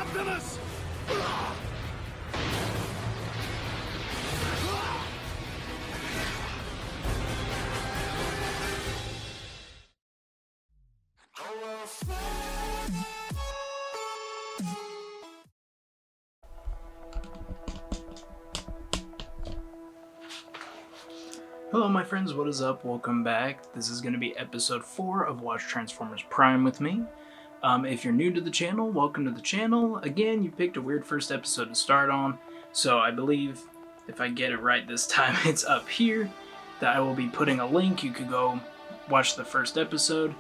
Optimus! Hello my friends, what is up? Welcome back. This is going to be episode 4 of Watch Transformers Prime with me. If you're new to the channel, welcome to the channel. Again, you picked a weird first episode to start on, so I believe, if I get it right this time, it's up here, that I will be putting a link. You could go watch the first episode.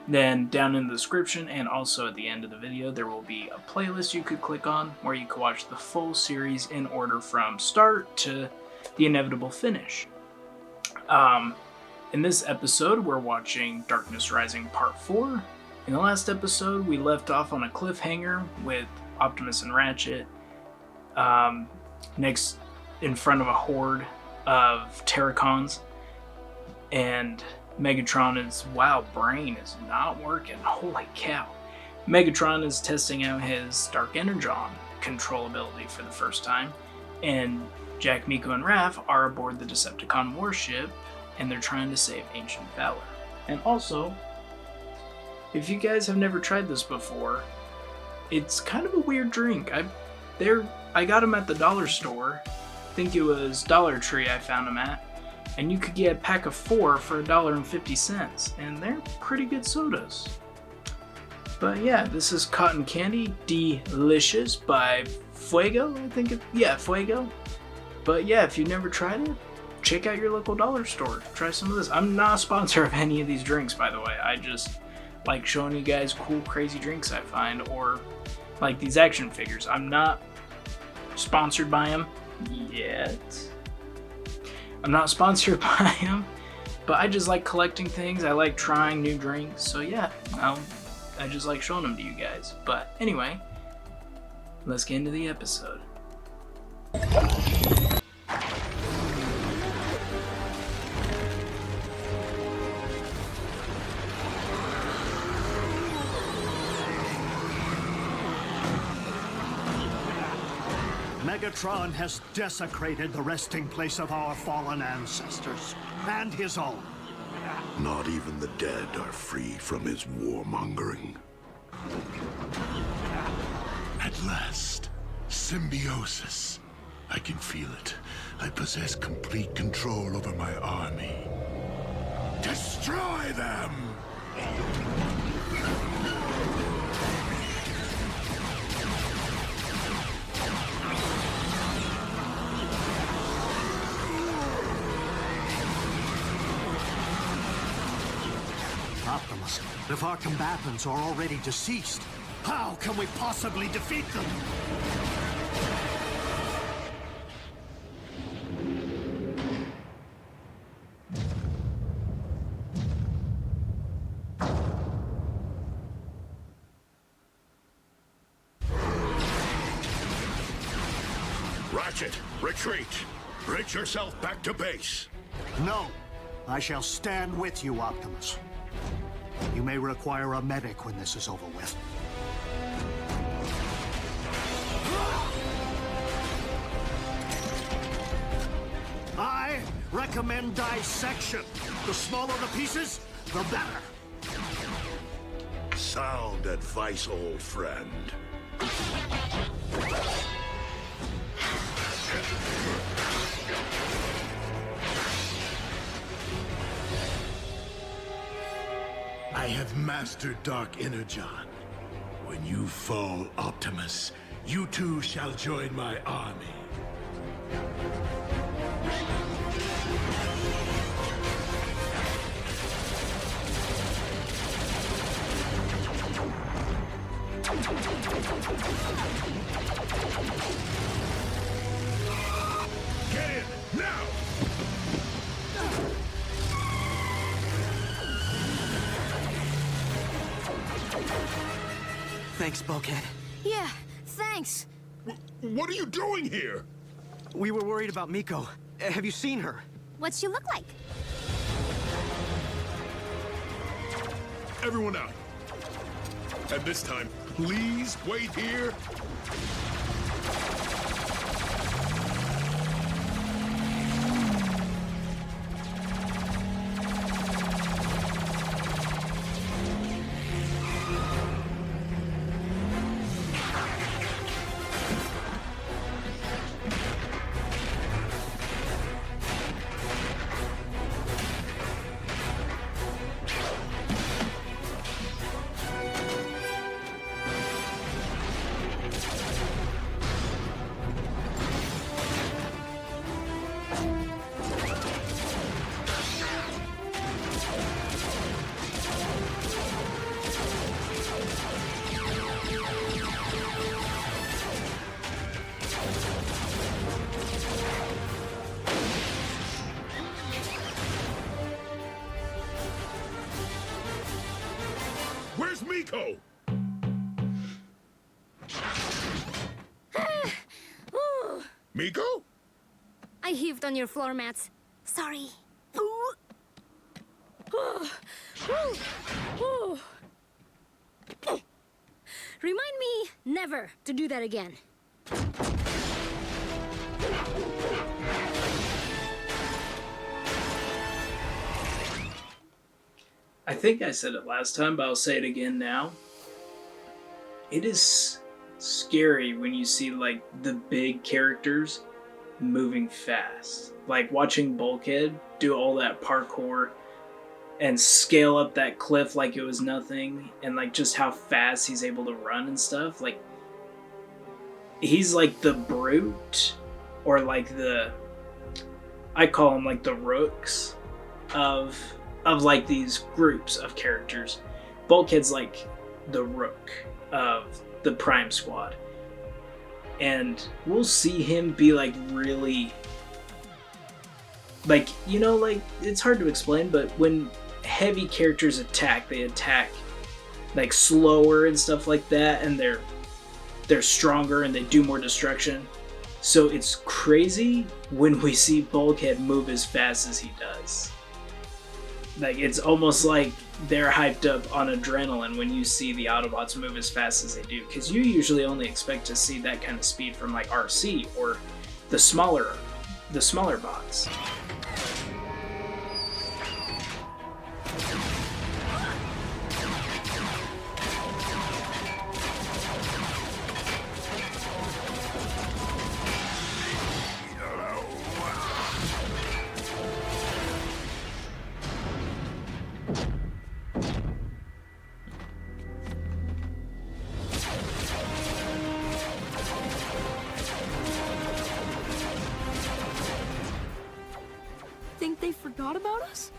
Then down in the description and also at the end of the video, there will be a playlist you could click on where you can watch the full series in order from start to the inevitable finish. In this episode, we're watching Darkness Rising Part 4. In the last episode, we left off on a cliffhanger with Optimus and Ratchet next in front of a horde of Terracons, and Megatron's brain is not working. Holy cow. Megatron is testing out his Dark Energon control ability for the first time, and Jack, Miko, and Raph are aboard the Decepticon warship, and they're trying to save Ancient Valor. And also, if you guys have never tried this before, it's kind of a weird drink. I got them at the dollar store. I think it was Dollar Tree I found them at. And you could get a pack of 4 for $1.50, and they're pretty good sodas. But yeah, this is Cotton Candy Delicious by Fuego, I think Fuego. But yeah, if you've never tried it, check out your local dollar store. Try some of this. I'm not a sponsor of any of these drinks, by the way. I just like showing you guys cool, crazy drinks I find, or like these action figures. I'm not sponsored by them yet. I'm not sponsored by them, but I just like collecting things. I like trying new drinks. So yeah, I just like showing them to you guys. But anyway, let's get into the episode. Megatron has desecrated the resting place of our fallen ancestors, and his own. Not even the dead are free from his warmongering. At last, symbiosis. I can feel it. I possess complete control over my army. Destroy them! Optimus, if our combatants are already deceased, how can we possibly defeat them? Ratchet, retreat! Bridge yourself back to base. No, I shall stand with you, Optimus. You may require a medic when this is over with. I recommend dissection. The smaller the pieces, the better. Sound advice, old friend. I have mastered Dark Energon. When you fall, Optimus, you too shall join my army. Get in, now! Thanks, Bulkhead. Yeah, thanks. What are you doing here? We were worried about Miko. Have you seen her? What's she look like? Everyone out. And this time, please wait here. Where's Miko? Miko? I heaved on your floor mats. Sorry. Remind me never to do that again. I think I said it last time, but I'll say it again now. It is scary when you see like the big characters moving fast. Like watching Bulkhead do all that parkour and scale up that cliff like it was nothing, and like just how fast he's able to run and stuff. Like he's like the brute, or like I call him like the rooks of like these groups of characters. Bulkhead's like the rook of the Prime Squad. And we'll see him be like really, like, you know, like it's hard to explain, but when heavy characters attack, they attack like slower and stuff like that, and they're stronger and they do more destruction. So it's crazy when we see Bulkhead move as fast as he does. Like, it's almost like they're hyped up on adrenaline when you see the Autobots move as fast as they do, because you usually only expect to see that kind of speed from like RC or the smaller bots. Think they forgot about us?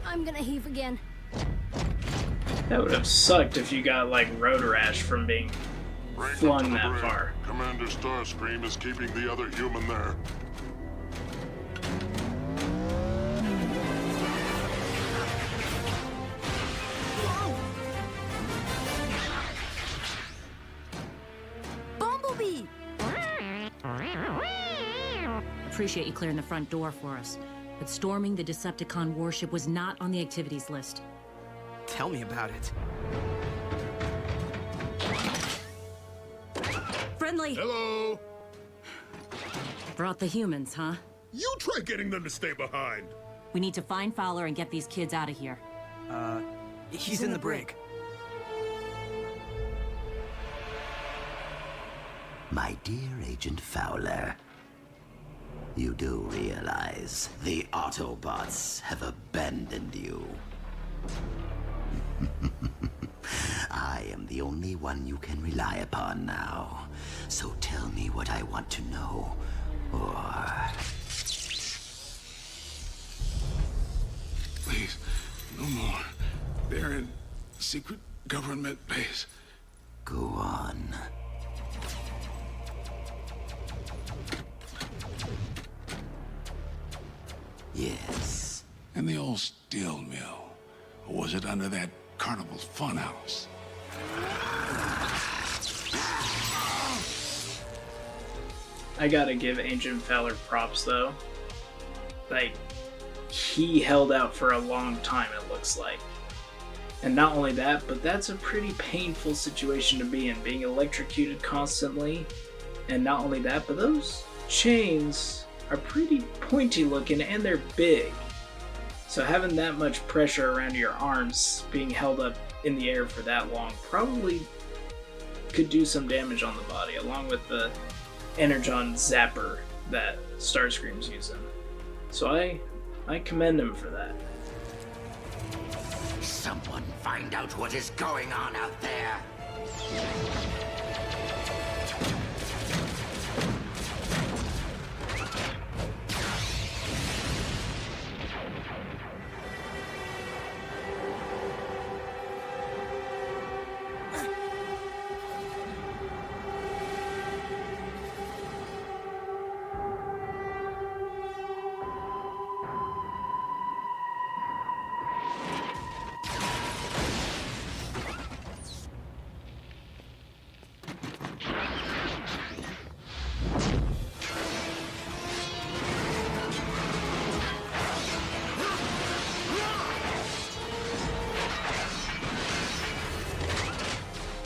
I'm gonna heave again. That would have sucked if you got like road rash from being flung that Brig. far. Commander Starscream is keeping the other human there. Bumblebee! Appreciate you clearing the front door for us, but storming the Decepticon warship was not on the activities list. Tell me about it. Friendly! Hello? Brought the humans, huh? You try getting them to stay behind. We need to find Fowler and get these kids out of here. He's in the brig. My dear Agent Fowler, you do realize the Autobots have abandoned you. I am the only one you can rely upon now. So tell me what I want to know, or... Please, no more. They're in secret government base. Go on. Yes. In the old steel mill? Or was it under that carnival's funhouse? I gotta give Agent Fowler props though. Like, he held out for a long time, it looks like. And not only that, but that's a pretty painful situation to be in, being electrocuted constantly. And not only that, but those chains are pretty pointy looking and they're big. So having that much pressure around your arms being held up in the air for that long probably could do some damage on the body, along with the Energon zapper that Starscream's using. So I commend him for that. Someone find out what is going on out there.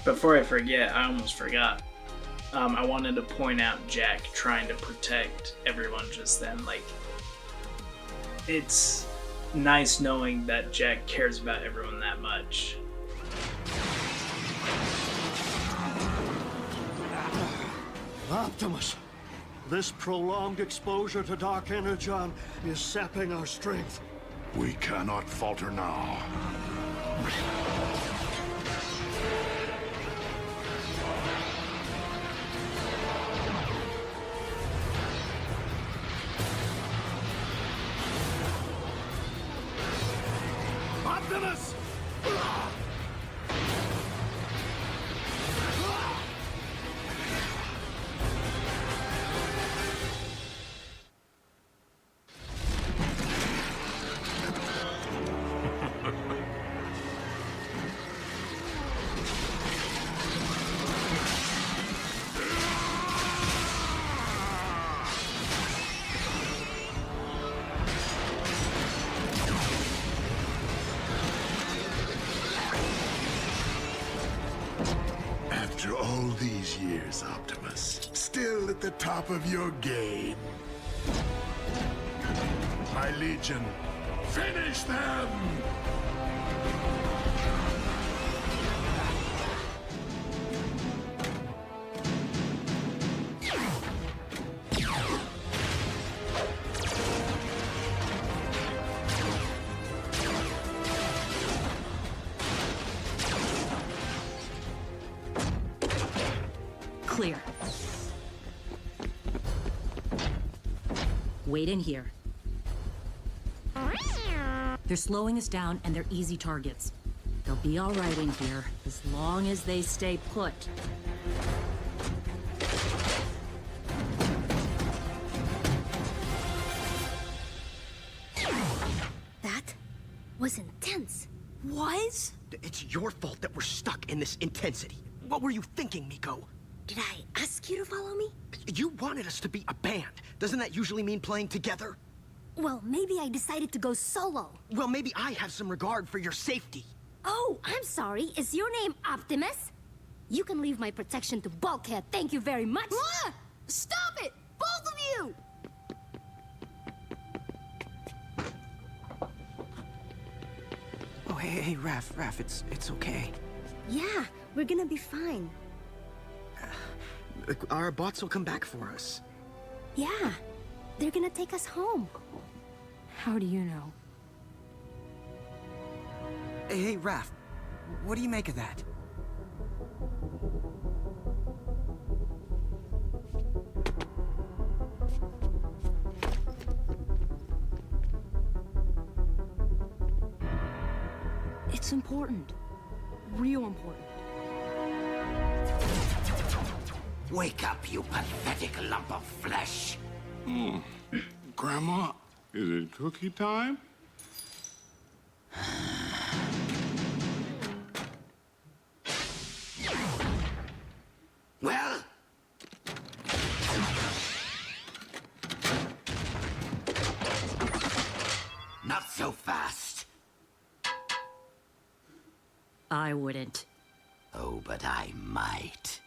Before I forget, I almost forgot. I wanted to point out Jack trying to protect everyone just then. Like, it's nice knowing that Jack cares about everyone that much. Optimus, this prolonged exposure to Dark Energon is sapping our strength. We cannot falter now. Optimus! After all these years, Optimus, still at the top of your game. My Legion, finish them! Clear. Wait in here. They're slowing us down and they're easy targets. They'll be all right in here as long as they stay put. That was intense. Was? It's your fault that we're stuck in this intensity. What were you thinking, Miko? Did I ask you to follow me? You wanted us to be a band. Doesn't that usually mean playing together? Well, maybe I decided to go solo. Well, maybe I have some regard for your safety. Oh, I'm sorry. Is your name Optimus? You can leave my protection to Bulkhead. Thank you very much. Ah! Stop it! Both of you! Oh, hey, Raph, it's okay. Yeah, we're gonna be fine. Our bots will come back for us. Yeah, they're gonna take us home. How do you know? Hey, Raph, what do you make of that? It's important. Real important. Wake up, you pathetic lump of flesh. Grandma, Is it cookie time? Well? Not so fast. I wouldn't. Oh, but I might.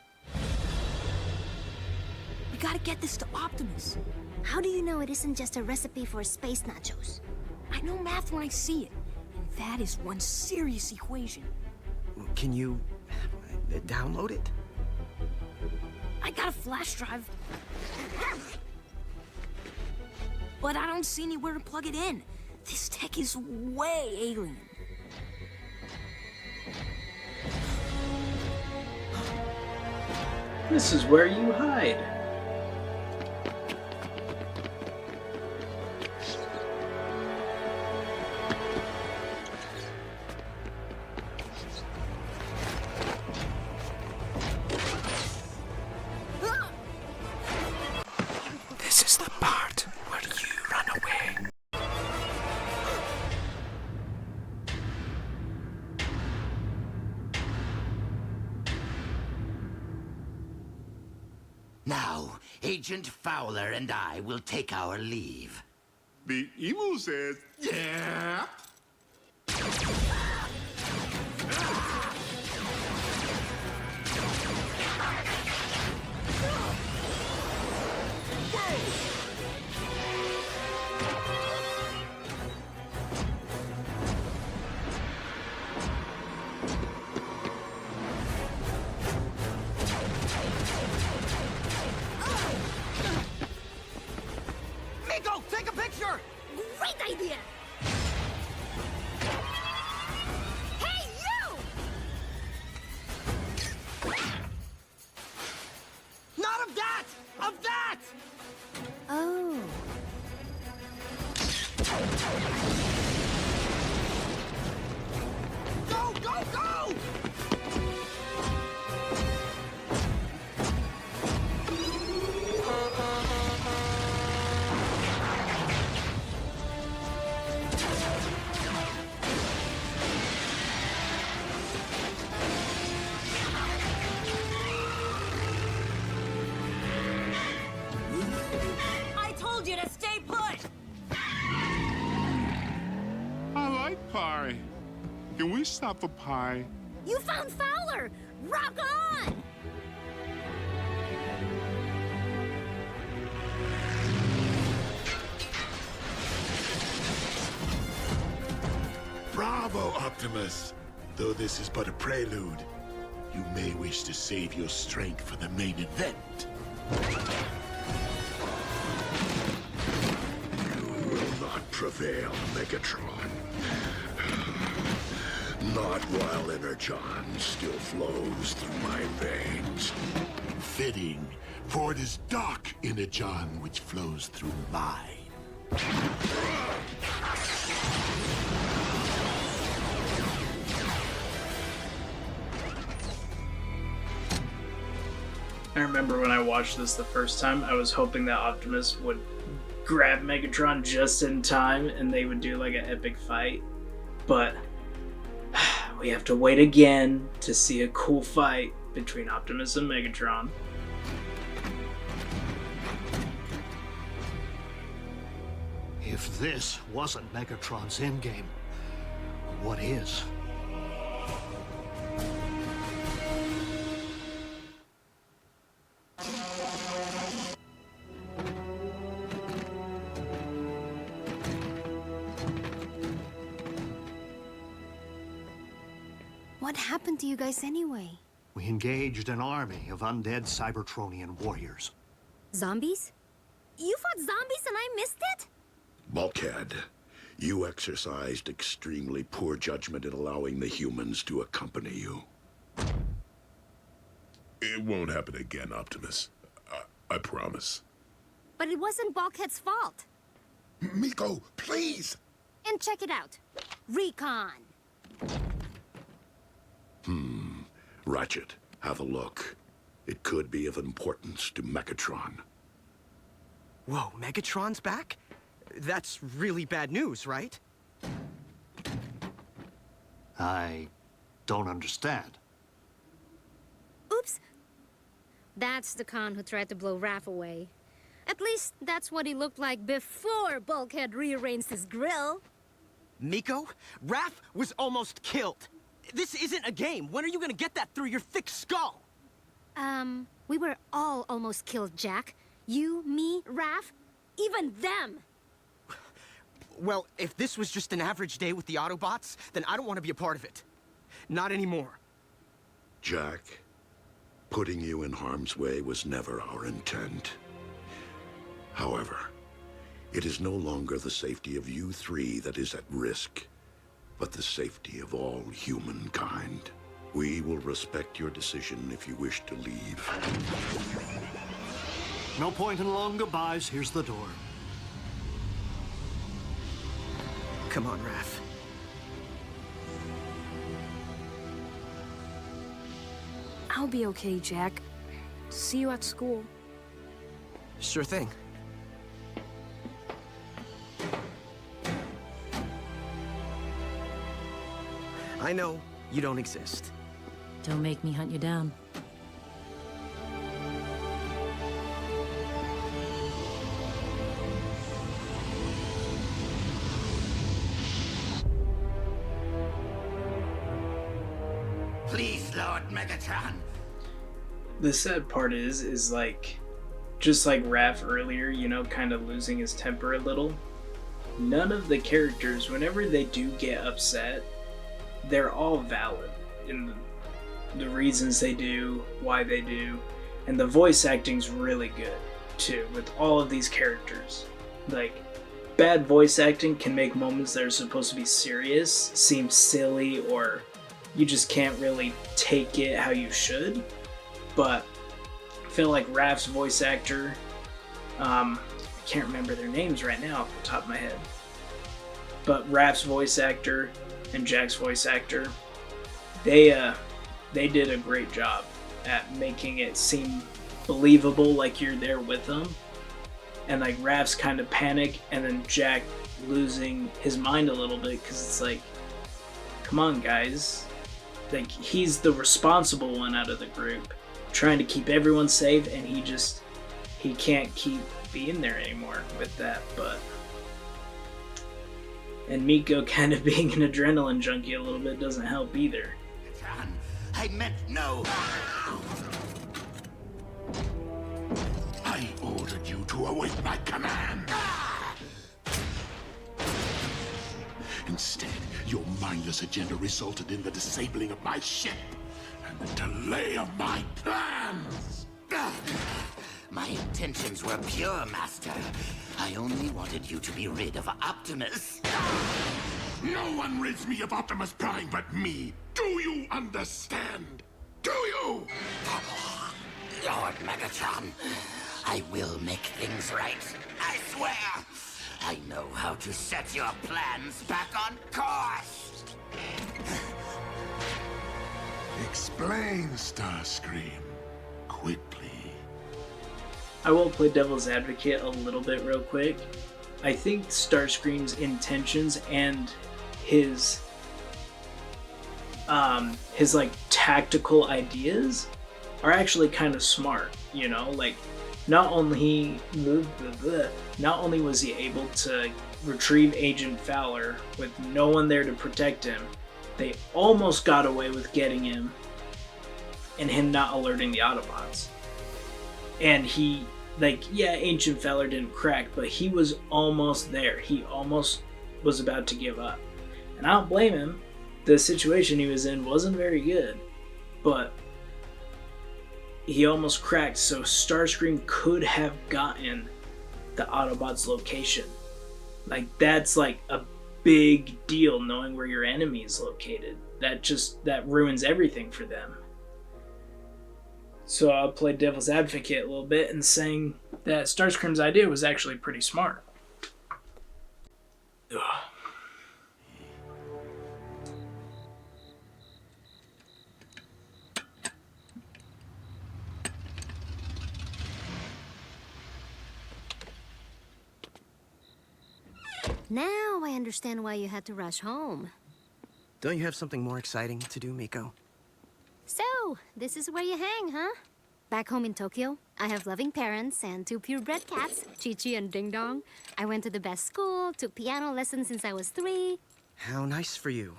We gotta get this to Optimus. How do you know it isn't just a recipe for space nachos? I know math when I see it. And that is one serious equation. Can you download it? I got a flash drive. But I don't see anywhere to plug it in. This tech is way alien. This is where you hide. This is the part where you run away. Now, Agent Fowler and I will take our leave. The emu says, yeah. Miko, take a picture! Great idea! Hey, you! Not of that! Of that! Oh. Go, go, go! I told you to stay put! I like pie. Can we stop for pie? You found Fowler! Rock on! Bravo, Optimus! Though this is but a prelude, you may wish to save your strength for the main event. You will not prevail, Megatron. Not while Energon still flows through my veins. Fitting, for it is dark Energon which flows through mine. I remember when I watched this the first time, I was hoping that Optimus would grab Megatron just in time and they would do like an epic fight. But we have to wait again to see a cool fight between Optimus and Megatron. If this wasn't Megatron's endgame, what is? What happened to you guys anyway? We engaged an army of undead Cybertronian warriors. Zombies? You fought zombies and I missed it? Bulkhead, you exercised extremely poor judgment in allowing the humans to accompany you. It won't happen again, Optimus. I promise. But it wasn't Bulkhead's fault. Miko, please! And check it out. Recon. Ratchet, have a look. It could be of importance to Megatron. Whoa, Megatron's back? That's really bad news, right? I don't understand. Oops. That's the con who tried to blow Raph away. At least that's what he looked like before Bulkhead rearranged his grill. Miko, Raph was almost killed. This isn't a game. When are you gonna get that through your thick skull? We were all almost killed, Jack. You, me, Raph, even them. Well, if this was just an average day with the Autobots, then I don't want to be a part of it. Not anymore. Jack, putting you in harm's way was never our intent. However, it is no longer the safety of you three that is at risk, but the safety of all humankind. We will respect your decision if you wish to leave. No point in long goodbyes. Here's the door. Come on, Raph. I'll be okay, Jack. See you at school. Sure thing. I know you don't exist. Don't make me hunt you down. Please, Lord Megatron. The sad part is like, just like Raph earlier, you know, kind of losing his temper a little. None of the characters, whenever they do get upset, they're all valid in the reasons they do, why they do, and the voice acting's really good too with all of these characters. Like, bad voice acting can make moments that are supposed to be serious seem silly, or you just can't really take it how you should. But I feel like Raph's voice actor, I can't remember their names right now off the top of my head, but Raph's voice actor and Jack's voice actor, they did a great job at making it seem believable, like you're there with them. And like Raph's kind of panic, and then Jack losing his mind a little bit, because it's like, come on guys, like he's the responsible one out of the group, trying to keep everyone safe, and he can't keep being there anymore with that. But and Miko kind of being an adrenaline junkie a little bit doesn't help either. John, I meant no. I ordered you to await my command. Instead, your mindless agenda resulted in the disabling of my ship and the delay of my plans. My intentions were pure, Master. I only wanted you to be rid of Optimus. No one rids me of Optimus Prime but me. Do you understand? Do you? Lord Megatron, I will make things right. I swear. I know how to set your plans back on course. Explain, Starscream. Quickly. I will play devil's advocate a little bit real quick. I think Starscream's intentions and his like tactical ideas are actually kind of smart, you know? Like, not only was he able to retrieve Agent Fowler with no one there to protect him, they almost got away with getting him and him not alerting the Autobots. And he, like, yeah, Agent Fowler didn't crack, but he was almost there. He almost was about to give up. And I don't blame him. The situation he was in wasn't very good, but he almost cracked, so Starscream could have gotten the Autobots' location. Like, that's like a big deal, knowing where your enemy is located. That ruins everything for them. So I'll play devil's advocate a little bit and saying that Starscream's idea was actually pretty smart. Ugh. Now I understand why you had to rush home. Don't you have something more exciting to do, Miko? So, this is where you hang, huh? Back home in Tokyo, I have loving parents and 2 purebred cats, Chi-Chi and Ding Dong. I went to the best school, took piano lessons since I was 3. How nice for you.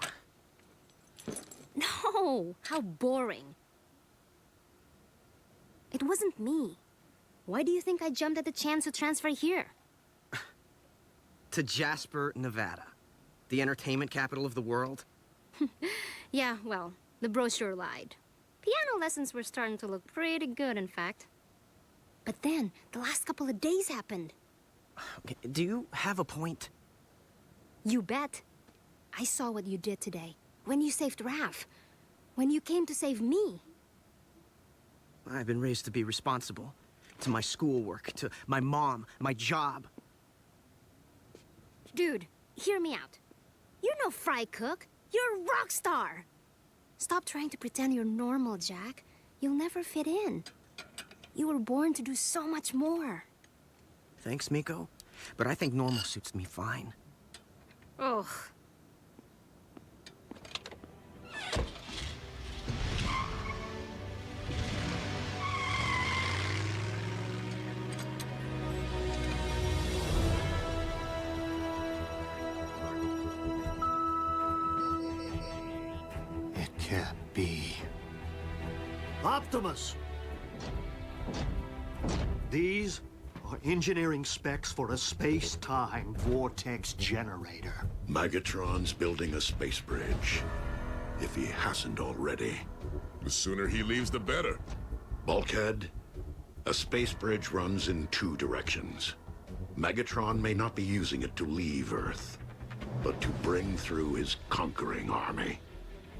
No, how boring. It wasn't me. Why do you think I jumped at the chance to transfer here? To Jasper, Nevada, the entertainment capital of the world. Yeah, well, the brochure lied. Piano lessons were starting to look pretty good, in fact. But then, the last couple of days happened. Okay, do you have a point? You bet. I saw what you did today. When you saved Raph. When you came to save me. I've been raised to be responsible. To my schoolwork, to my mom, my job. Dude, hear me out. You're no fry cook. You're a rock star. Stop trying to pretend you're normal, Jack. You'll never fit in. You were born to do so much more. Thanks, Miko. But I think normal suits me fine. Ugh. It can't be. Optimus! These are engineering specs for a space-time vortex generator. Megatron's building a space bridge. If he hasn't already. The sooner he leaves, the better. Bulkhead, a space bridge runs in 2 directions. Megatron may not be using it to leave Earth, but to bring through his conquering army.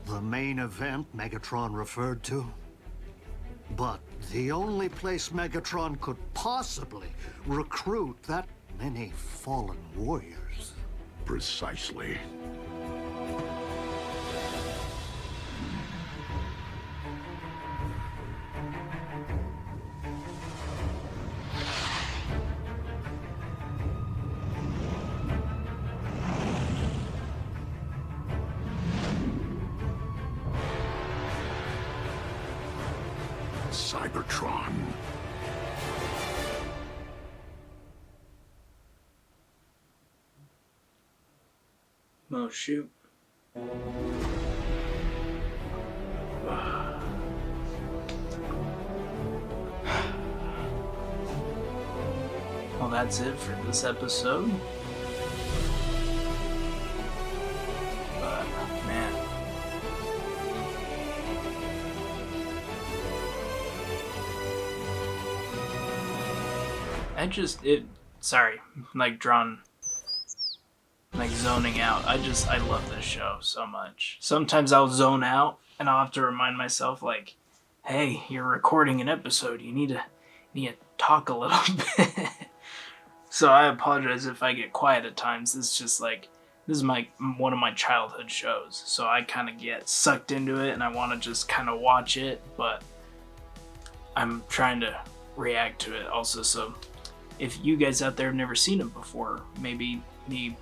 The main event Megatron referred to? But the only place Megatron could possibly recruit that many fallen warriors. Precisely. Cybertron. Oh, shoot. Well, that's it for this episode. But, man. Sorry, like zoning out. I love this show so much. Sometimes I'll zone out and I'll have to remind myself, like, hey, you're recording an episode. You need to talk a little bit. So I apologize if I get quiet at times. It's just like, this is one of my childhood shows. So I kind of get sucked into it and I want to just kind of watch it, but I'm trying to react to it also. So if you guys out there have never seen it before, maybe me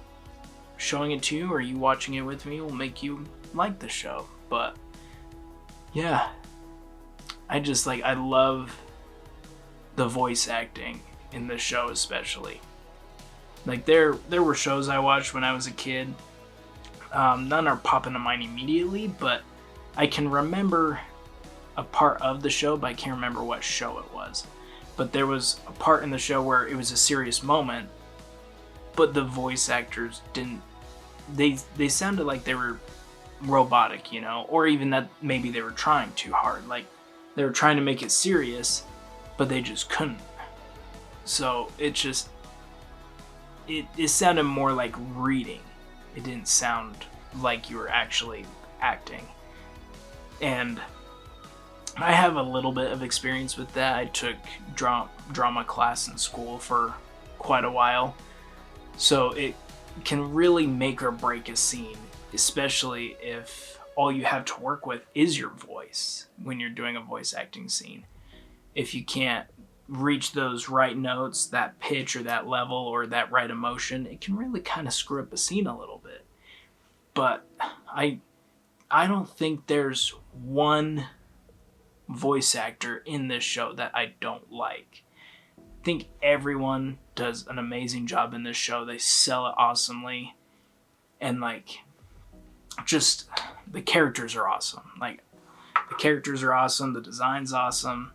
showing it to you or you watching it with me will make you like the show. But yeah, I love the voice acting in this show especially. Like there were shows I watched when I was a kid. None are popping to mind immediately, but I can remember a part of the show, but I can't remember what show it was. But there was a part in the show where it was a serious moment, but the voice actors didn't. They sounded like they were robotic, or even that maybe they were trying too hard. Like they were trying to make it serious, but they just couldn't. So it sounded more like reading. It didn't sound like you were actually acting. And I have a little bit of experience with that. I took drama class in school for quite a while. So it can really make or break a scene, especially if all you have to work with is your voice when you're doing a voice acting scene. If you can't reach those right notes, that pitch or that level or that right emotion, it can really kind of screw up a scene a little bit. But I don't think there's one voice actor in this show that I don't like. I think everyone does an amazing job in this show. They sell it awesomely. And like, just the characters are awesome. Like, the characters are awesome. The design's awesome.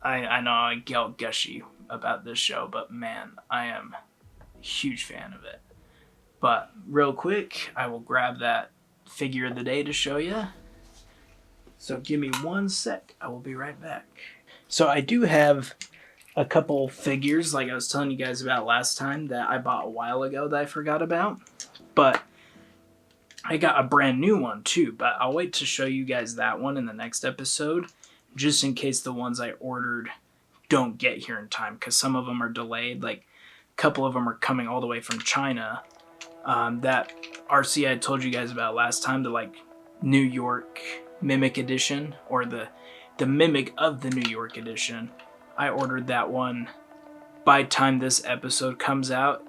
I know I get all gushy about this show, but man, I am a huge fan of it. But real quick, I will grab that figure of the day to show you. So give me 1 sec. I will be right back. So I do have a couple figures, like I was telling you guys about last time, that I bought a while ago that I forgot about. But I got a brand new one too, but I'll wait to show you guys that one in the next episode, just in case the ones I ordered don't get here in time, because some of them are delayed. Like, a couple of them are coming all the way from China. That RC I told you guys about last time, the like New York Mimic Edition, or the Mimic of the New York Edition, I ordered that one. By the time this episode comes out,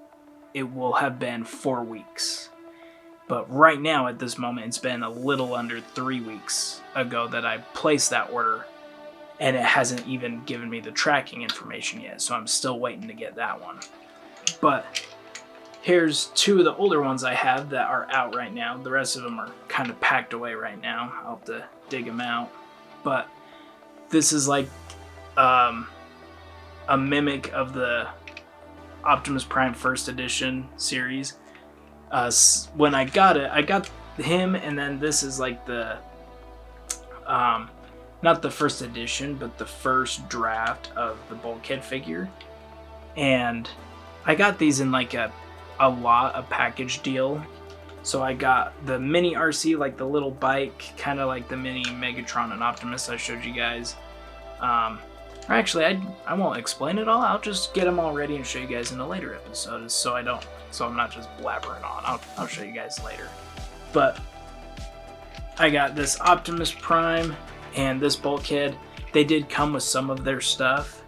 it will have been 4 weeks. But right now, at this moment, it's been a little under 3 weeks ago that I placed that order, and it hasn't even given me the tracking information yet, so I'm still waiting to get that one. But here's 2 of the older ones I have that are out right now. The rest of them are kind of packed away right now. I'll have to dig them out. But this is like a mimic of the Optimus Prime First Edition series. When I got it, I got him, and then this is like the not the first edition, but the first draft of the bulkhead figure. And I got these in like a package deal. So I got the mini RC, like the little bike, kind of like the mini Megatron and Optimus I showed you guys. Or actually, I won't explain it all. I'll just get them all ready and show you guys in a later episode, so I'm not just blabbering on. I'll show you guys later. But I got this Optimus Prime and this bulkhead. They did come with some of their stuff,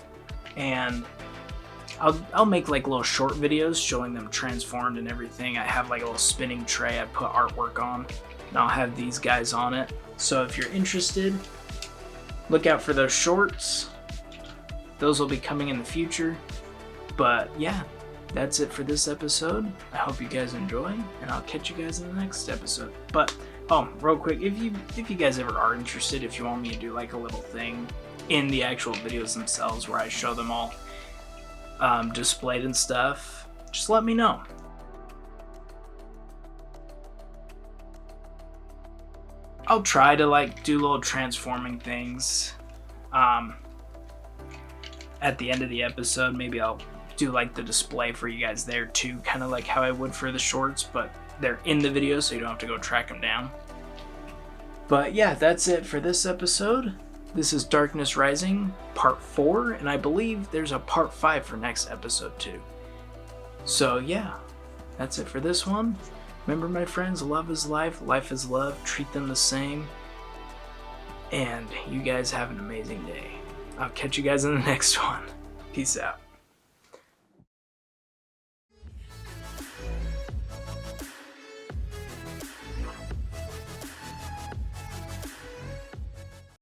and I'll make like little short videos showing them transformed and everything. I have like a little spinning tray I put artwork on, and I'll have these guys on it. So if you're interested, look out for those shorts. Those will be coming in the future. But yeah, that's it for this episode. I hope you guys enjoy, and I'll catch you guys in the next episode. But real quick, if you guys ever are interested, if you want me to do like a little thing in the actual videos themselves where I show them all displayed and stuff, just let me know. I'll try to like do little transforming things at the end of the episode. Maybe I'll do like the display for you guys there too, kind of like how I would for the shorts, but they're in the video so you don't have to go track them down. But yeah, that's it for this episode. This is Darkness Rising Part 4, and I believe there's a Part 5 for next episode too. So yeah, that's it for this one. Remember, my friends, love is life, life is love, treat them the same, and you guys have an amazing day. I'll catch you guys in the next one. Peace out.